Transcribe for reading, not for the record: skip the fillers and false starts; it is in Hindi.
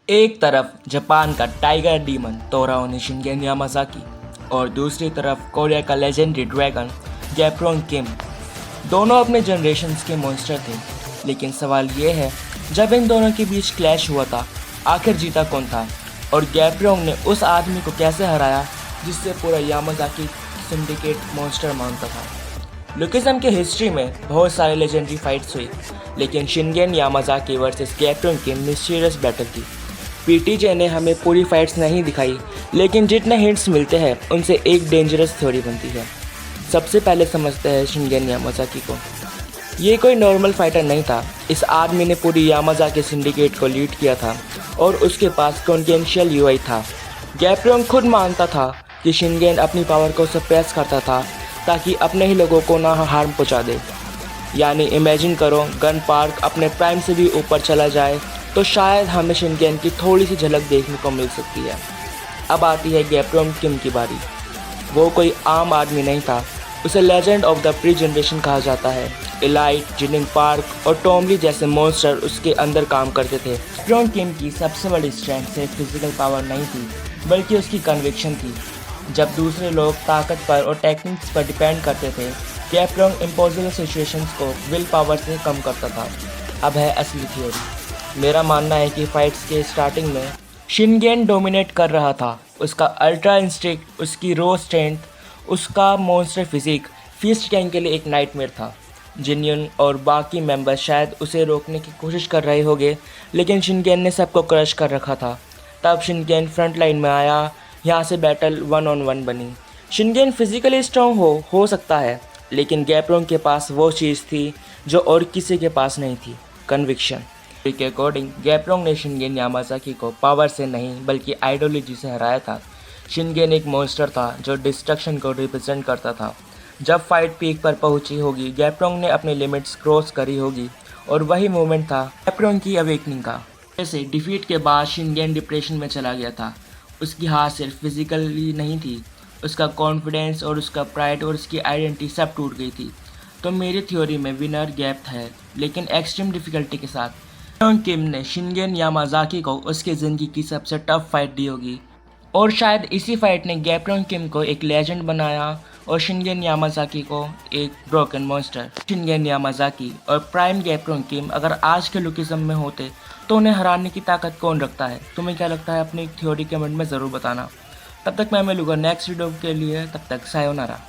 एक तरफ जापान का टाइगर डीमन तोराओ शिनगेन यामाजाकी और दूसरी तरफ कोरिया का लेजेंडरी ड्रैगन गैप्रोंग किम। दोनों अपने जनरेशन्स के मॉन्स्टर थे, लेकिन सवाल ये है जब इन दोनों के बीच क्लैश हुआ था आखिर जीता कौन था और गैप्रोंग ने उस आदमी को कैसे हराया जिससे पूरा यामाजाकी सिंडिकेट मॉन्स्टर मानता था। लुकिज्म के हिस्ट्री में बहुत सारे लेजेंडरी फाइट्स हुई, लेकिन शिनगेन यामाजाकी वर्सेस गैप्रोंग की मिस्टीरियस बैटल थी। पीटीजे ने हमें पूरी फाइट्स नहीं दिखाई, लेकिन जितने हिंट्स मिलते हैं उनसे एक डेंजरस थ्योरी बनती है। सबसे पहले समझते हैं शिनगेन यामाजाकी को। ये कोई नॉर्मल फाइटर नहीं था। इस आदमी ने पूरी यामाजाकी सिंडिकेट को लीड किया था और उसके पास कॉन्फिडेंशियल यूआई था। गैप्रोंग खुद मानता था कि शिनगेन अपनी पावर को सप्रेस करता था ताकि अपने ही लोगों को ना हार्म पहुंचा दे। यानी इमेजिन करो गन पार्क अपने प्राइम से भी ऊपर चला जाए तो शायद हमें शिनगेन की थोड़ी सी झलक देखने को मिल सकती है। अब आती है गैप्रोंग किम की बारी। वो कोई आम आदमी नहीं था, उसे legend of the pre generation कहा जाता है। एलाइट, जिनिंग पार्क और टॉमली जैसे मॉन्स्टर उसके अंदर काम करते थे। गैप्रोंग किम की सबसे बड़ी स्ट्रेंथ सिर्फ फिजिकल पावर नहीं थी, बल्कि उसकी कन्विक्शन थी। जब दूसरे लोग ताकत पर और टेक्निक्स पर डिपेंड करते थे, गैप्रोंग इम्पॉसिबल सिचुएशंस को विल पावर से कम करता था। अब है असली थ्योरी। मेरा मानना है कि फाइट्स के स्टार्टिंग में शिनगेन डोमिनेट कर रहा था। उसका अल्ट्रा इंस्टिंक्ट, उसकी रो स्ट्रेंथ, उसका मॉन्स्टर फिजिक फीस्ट गैंग के लिए एक नाइटमेयर था। जिन्युन और बाकी मेंबर शायद उसे रोकने की कोशिश कर रहे होंगे, लेकिन शिनगेन ने सबको क्रश कर रखा था। तब शिनगेन फ्रंट लाइन में आया, यहाँ से बैटल 1-on-1 बनी। शिनगेन फिजिकली स्ट्रॉन्ग हो सकता है, लेकिन गैप्रोंग के पास वो चीज़ थी जो और किसी के पास नहीं थी, कन्विक्शन। के अकॉर्डिंग गैप्रोंग ने शिनगेन यामाजाकी को पावर से नहीं बल्कि आइडियोलॉजी से हराया था। शिनगेन एक मॉन्स्टर था जो डिस्ट्रक्शन को रिप्रेजेंट करता था। जब फाइट पीक पर पहुंची होगी, गैप्रोंग ने अपनी लिमिट्स क्रॉस करी होगी और वही मोमेंट था गैप्रोंग की अवेकनिंग का। जैसे डिफीट के बाद शिनगेन डिप्रेशन में चला गया था। उसकी हार सिर्फ फिजिकली नहीं थी, उसका कॉन्फिडेंस और उसका प्राइड और उसकी आइडेंटिटी सब टूट गई थी। तो मेरी थ्योरी में विनर गैप है, लेकिन एक्सट्रीम डिफिकल्टी के साथ। किम ने शिनगेन यामाजाकी को उसकी ज़िंदगी की सबसे टफ फाइट दी होगी और शायद इसी फाइट ने गैप्रोंग किम को एक लेजेंड बनाया और शिनगेन यामाजाकी को एक ब्रोकन मॉन्स्टर। शिनगेन यामाजाकी और प्राइम गैप्रोंग किम अगर आज के लुकिज्म में होते तो उन्हें हराने की ताकत कौन रखता है? तुम्हें क्या लगता है? अपनी थ्योरी कमेंट में ज़रूर बताना। तब तक मैं मिलूंगा नेक्स्ट वीडियो के लिए। तब तक सायोनारा।